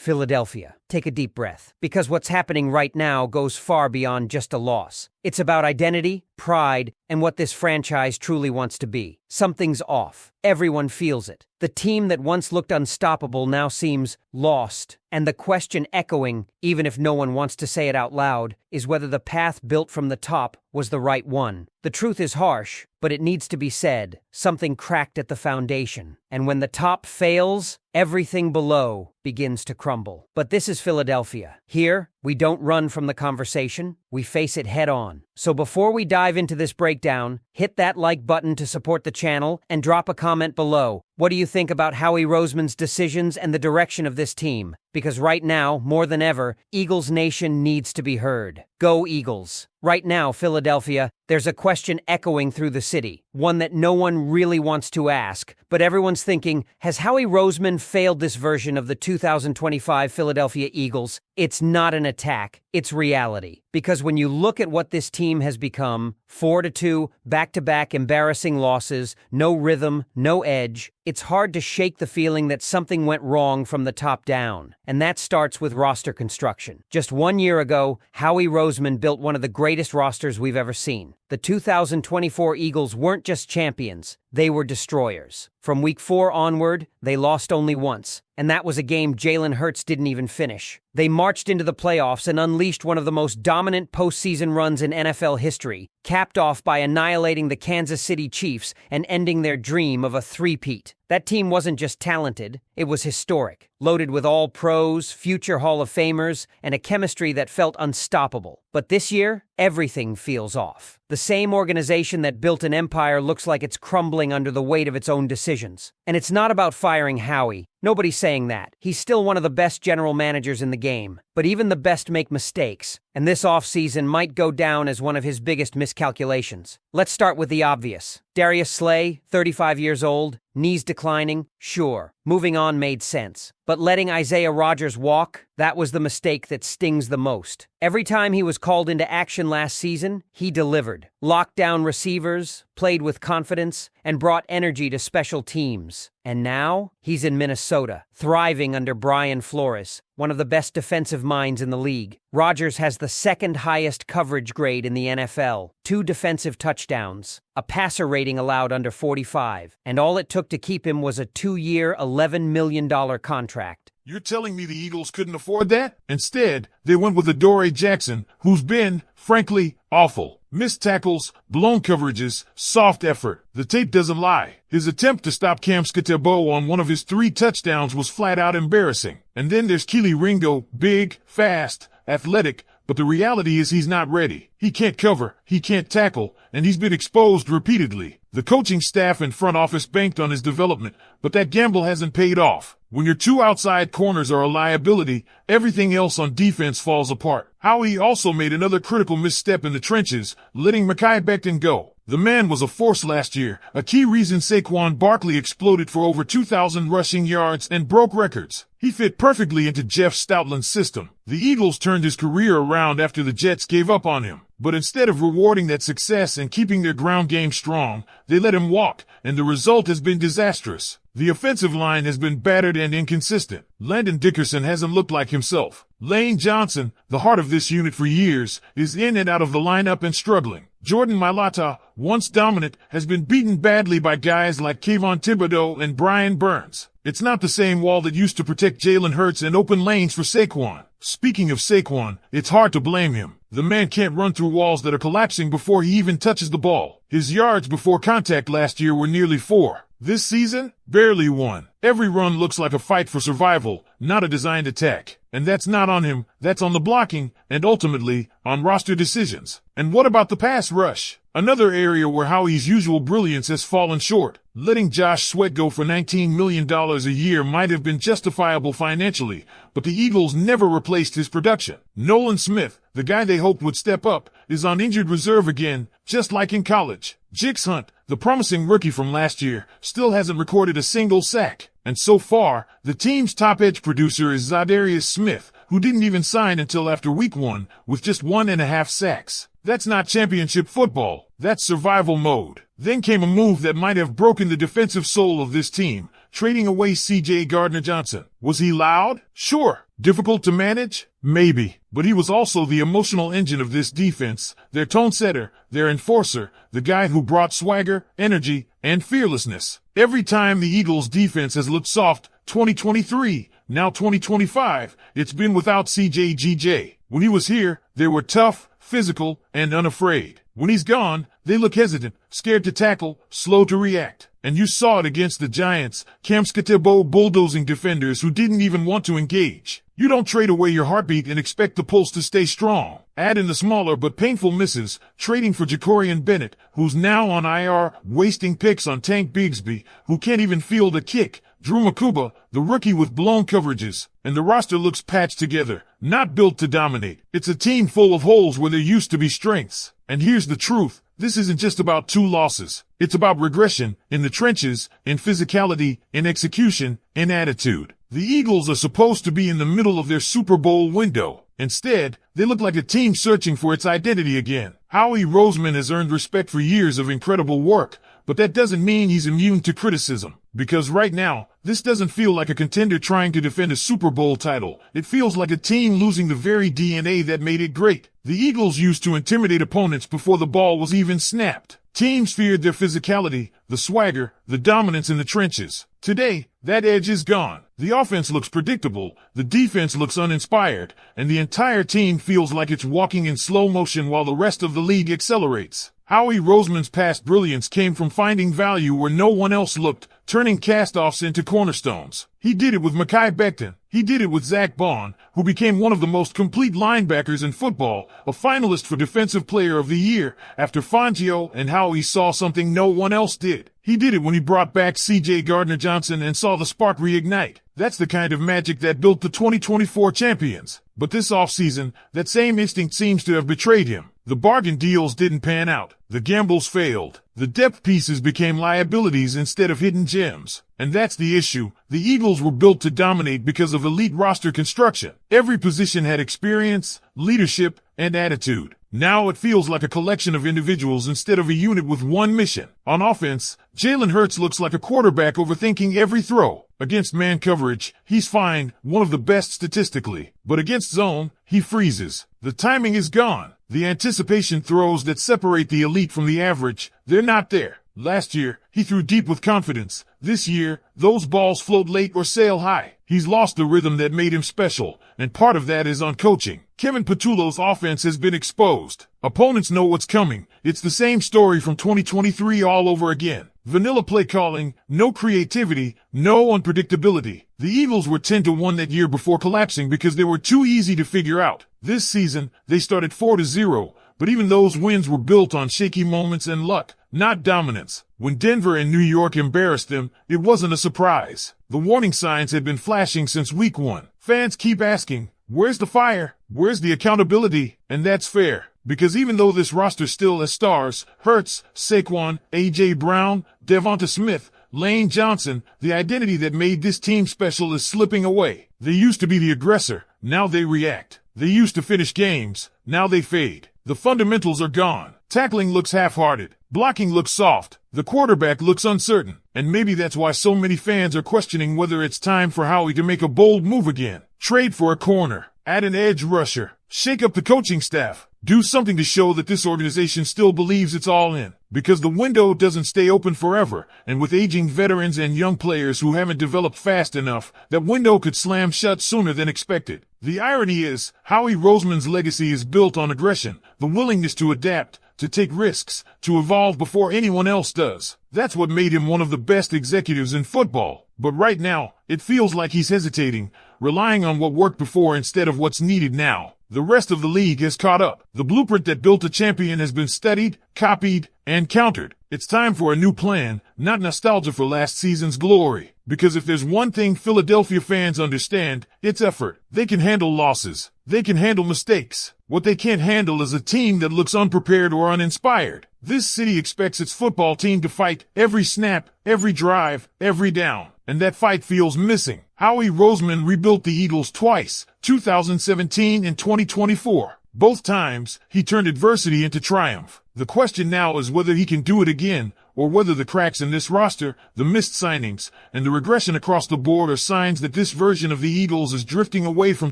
Philadelphia, take a deep breath, because what's happening right now goes far beyond just a loss. It's about identity, pride, and what this franchise truly wants to be. Something's off. Everyone feels it. The team that once looked unstoppable now seems lost. And the question echoing, even if no one wants to say it out loud, is whether the path built from the top was the right one. The truth is harsh, but it needs to be said. Something cracked at the foundation. And when the top fails, everything below begins to crumble. But this is Philadelphia. Here, we don't run from the conversation, we face it head on. So before we dive into this breakdown, hit that like button to support the channel and drop a comment below. What do you think about Howie Roseman's decisions and the direction of this team? Because right now, more than ever, Eagles Nation needs to be heard. Go Eagles! Right now, Philadelphia, there's a question echoing through the city, one that no one really wants to ask, but everyone's thinking, has Howie Roseman failed this version of the 2025 Philadelphia Eagles? It's not an attack, it's reality. Because when you look at what this team has become, 4-2, back-to-back embarrassing losses, no rhythm, no edge, it's hard to shake the feeling that something went wrong from the top down. And that starts with roster construction. Just 1 year ago, Howie Roseman built one of the greatest rosters we've ever seen. The 2024 Eagles weren't just champions, they were destroyers. From week 4 onward, they lost only once, and that was a game Jalen Hurts didn't even finish. They marched into the playoffs and unleashed one of the most dominant postseason runs in NFL history, capped off by annihilating the Kansas City Chiefs and ending their dream of a three-peat. That team wasn't just talented, it was historic, loaded with all pros, future Hall of Famers, and a chemistry that felt unstoppable. But this year, everything feels off. The same organization that built an empire looks like it's crumbling under the weight of its own decisions. And it's not about firing Howie. Nobody's saying that. He's still one of the best general managers in the game. But even the best make mistakes, and this offseason might go down as one of his biggest miscalculations. Let's start with the obvious. Darius Slay, 35 years old, knees declining, sure. Moving on made sense. But letting Isaiah Rodgers walk, that was the mistake that stings the most. Every time he was called into action last season, he delivered. Locked down receivers, played with confidence, and brought energy to special teams. And now, he's in Minnesota, thriving under Brian Flores, one of the best defensive minds in the league. Rodgers has the second highest coverage grade in the NFL, 2 defensive touchdowns, a passer rating allowed under 45, and all it took to keep him was a 2-year, $11 million contract. You're telling me the Eagles couldn't afford that? Instead, they went with Adoree Jackson, who's been, frankly, awful. Missed tackles, blown coverages, soft effort. The tape doesn't lie. His attempt to stop Cam Skattebo on one of his 3 touchdowns was flat out embarrassing. And then there's Kelee Ringo, big, fast, athletic, but the reality is he's not ready. He can't cover, he can't tackle, and he's been exposed repeatedly. The coaching staff and front office banked on his development, but that gamble hasn't paid off. When your 2 outside corners are a liability, everything else on defense falls apart. Howie also made another critical misstep in the trenches, letting Mekhi Becton go. The man was a force last year, a key reason Saquon Barkley exploded for over 2,000 rushing yards and broke records. He fit perfectly into Jeff Stoutland's system. The Eagles turned his career around after the Jets gave up on him. But instead of rewarding that success and keeping their ground game strong, they let him walk, and the result has been disastrous. The offensive line has been battered and inconsistent. Landon Dickerson hasn't looked like himself. Lane Johnson, the heart of this unit for years, is in and out of the lineup and struggling. Jordan Mailata, once dominant, has been beaten badly by guys like Kayvon Thibodeau and Brian Burns. It's not the same wall that used to protect Jalen Hurts and open lanes for Saquon. Speaking of Saquon, it's hard to blame him. The man can't run through walls that are collapsing before he even touches the ball. His yards before contact last year were nearly 4. This season, barely 1. Every run looks like a fight for survival, not a designed attack. And that's not on him, that's on the blocking, and ultimately, on roster decisions. And what about the pass rush? Another area where Howie's usual brilliance has fallen short. Letting Josh Sweat go for $19 million a year might have been justifiable financially, but the Eagles never replaced his production. Nolan Smith, the guy they hoped would step up, is on injured reserve again, just like in college. Jix Hunt, the promising rookie from last year, still hasn't recorded a single sack. And so far, the team's top edge producer is Zadarius Smith, who didn't even sign until after week 1, with just 1.5 sacks. That's not championship football. That's survival mode. Then came a move that might have broken the defensive soul of this team, trading away C.J. Gardner-Johnson. Was he loud? Sure. Difficult to manage? Maybe. But he was also the emotional engine of this defense, their tone setter, their enforcer, the guy who brought swagger, energy, and fearlessness. Every time the Eagles' defense has looked soft, 2023, now 2025, it's been without CJGJ. When he was here, they were tough, physical, and unafraid. When he's gone, they look hesitant, scared to tackle, slow to react. And you saw it against the Giants, Kamskatebo bulldozing defenders who didn't even want to engage. You don't trade away your heartbeat and expect the pulse to stay strong. Add in the smaller but painful misses, trading for Jacorian Bennett, who's now on IR, wasting picks on Tank Bigsby, who can't even field a kick, Drew Makuba, the rookie with blown coverages, and the roster looks patched together, not built to dominate. It's a team full of holes where there used to be strengths. And here's the truth. This isn't just about 2 losses. It's about regression in the trenches, in physicality, in execution, in attitude. The Eagles are supposed to be in the middle of their Super Bowl window. Instead, they look like a team searching for its identity again. Howie Roseman has earned respect for years of incredible work, but that doesn't mean he's immune to criticism. Because right now, this doesn't feel like a contender trying to defend a Super Bowl title. It feels like a team losing the very DNA that made it great. The Eagles used to intimidate opponents before the ball was even snapped. Teams feared their physicality, the swagger, the dominance in the trenches. Today, that edge is gone. The offense looks predictable, the defense looks uninspired, and the entire team feels like it's walking in slow motion while the rest of the league accelerates. Howie Roseman's past brilliance came from finding value where no one else looked, turning castoffs into cornerstones. He did it with Mekhi Becton. He did it with Zach Bond, who became one of the most complete linebackers in football, a finalist for Defensive Player of the Year, after Fangio and Howie saw something no one else did. He did it when he brought back C.J. Gardner-Johnson and saw the spark reignite. That's the kind of magic that built the 2024 champions. But this offseason, that same instinct seems to have betrayed him. The bargain deals didn't pan out. The gambles failed. The depth pieces became liabilities instead of hidden gems. And that's the issue. The Eagles were built to dominate because of elite roster construction. Every position had experience, leadership, and attitude. Now it feels like a collection of individuals instead of a unit with one mission. On offense, Jalen Hurts looks like a quarterback overthinking every throw. Against man coverage, he's fine, one of the best statistically. But against zone, he freezes. The timing is gone. The anticipation throws that separate the elite from the average, they're not there. Last year, he threw deep with confidence. This year, those balls float late or sail high. He's lost the rhythm that made him special, and part of that is on coaching. Kevin Patullo's offense has been exposed. Opponents know what's coming. It's the same story from 2023 all over again. Vanilla play calling, no creativity, no unpredictability. The Eagles were 10-1 that year before collapsing because they were too easy to figure out. This season, they started 4-0, but even those wins were built on shaky moments and luck, not dominance. When Denver and New York embarrassed them, it wasn't a surprise. The warning signs had been flashing since week 1. Fans keep asking, where's the fire? Where's the accountability? And that's fair. Because even though this roster still has stars, Hurts, Saquon, A.J. Brown, DeVonta Smith, Lane Johnson, the identity that made this team special is slipping away. They used to be the aggressor, now they react. They used to finish games, now they fade. The fundamentals are gone. Tackling looks half-hearted. Blocking looks soft. The quarterback looks uncertain. And maybe that's why so many fans are questioning whether it's time for Howie to make a bold move again. Trade for a corner. Add an edge rusher. Shake up the coaching staff. Do something to show that this organization still believes it's all in. Because the window doesn't stay open forever, and with aging veterans and young players who haven't developed fast enough, that window could slam shut sooner than expected. The irony is, Howie Roseman's legacy is built on aggression, the willingness to adapt, to take risks, to evolve before anyone else does. That's what made him one of the best executives in football. But right now, it feels like he's hesitating, relying on what worked before instead of what's needed now. The rest of the league has caught up. The blueprint that built a champion has been studied, copied, and countered. It's time for a new plan, not nostalgia for last season's glory. Because if there's one thing Philadelphia fans understand, it's effort. They can handle losses. They can handle mistakes. What they can't handle is a team that looks unprepared or uninspired. This city expects its football team to fight every snap, every drive, every down. And that fight feels missing. Howie Roseman rebuilt the Eagles twice, 2017 and 2024. Both times, he turned adversity into triumph. The question now is whether he can do it again, or whether the cracks in this roster, the missed signings, and the regression across the board are signs that this version of the Eagles is drifting away from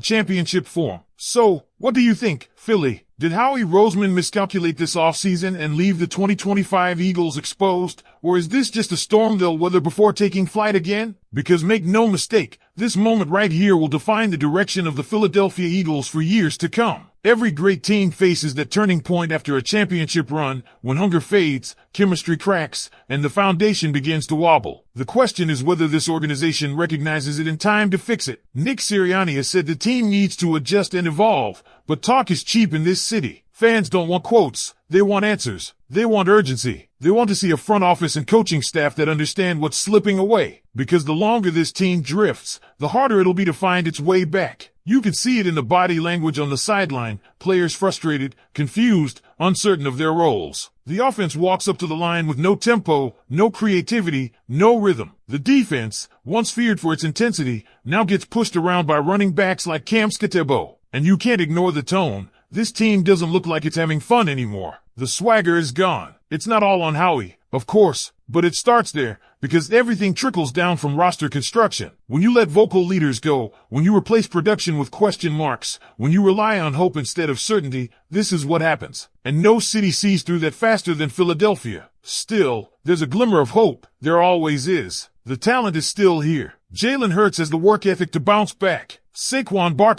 championship form. So, what do you think, Philly? Did Howie Roseman miscalculate this offseason and leave the 2025 Eagles exposed? Or is this just a storm they'll weather before taking flight again? Because make no mistake, this moment right here will define the direction of the Philadelphia Eagles for years to come. Every great team faces that turning point after a championship run, when hunger fades, chemistry cracks, and the foundation begins to wobble. The question is whether this organization recognizes it in time to fix it. Nick Sirianni has said the team needs to adjust and evolve, but talk is cheap in this city. Fans don't want quotes, they want answers. They want urgency. They want to see a front office and coaching staff that understand what's slipping away. Because the longer this team drifts, the harder it'll be to find its way back. You can see it in the body language on the sideline, players frustrated, confused, uncertain of their roles. The offense walks up to the line with no tempo, no creativity, no rhythm. The defense, once feared for its intensity, now gets pushed around by running backs like Cam Skitebo. And you can't ignore the tone. This team doesn't look like it's having fun anymore. The swagger is gone. It's not all on Howie, of course, but it starts there, because everything trickles down from roster construction. When you let vocal leaders go, when you replace production with question marks, when you rely on hope instead of certainty, this is what happens. And no city sees through that faster than Philadelphia. Still, there's a glimmer of hope. There always is. The talent is still here. Jalen Hurts has the work ethic to bounce back. Saquon Barkley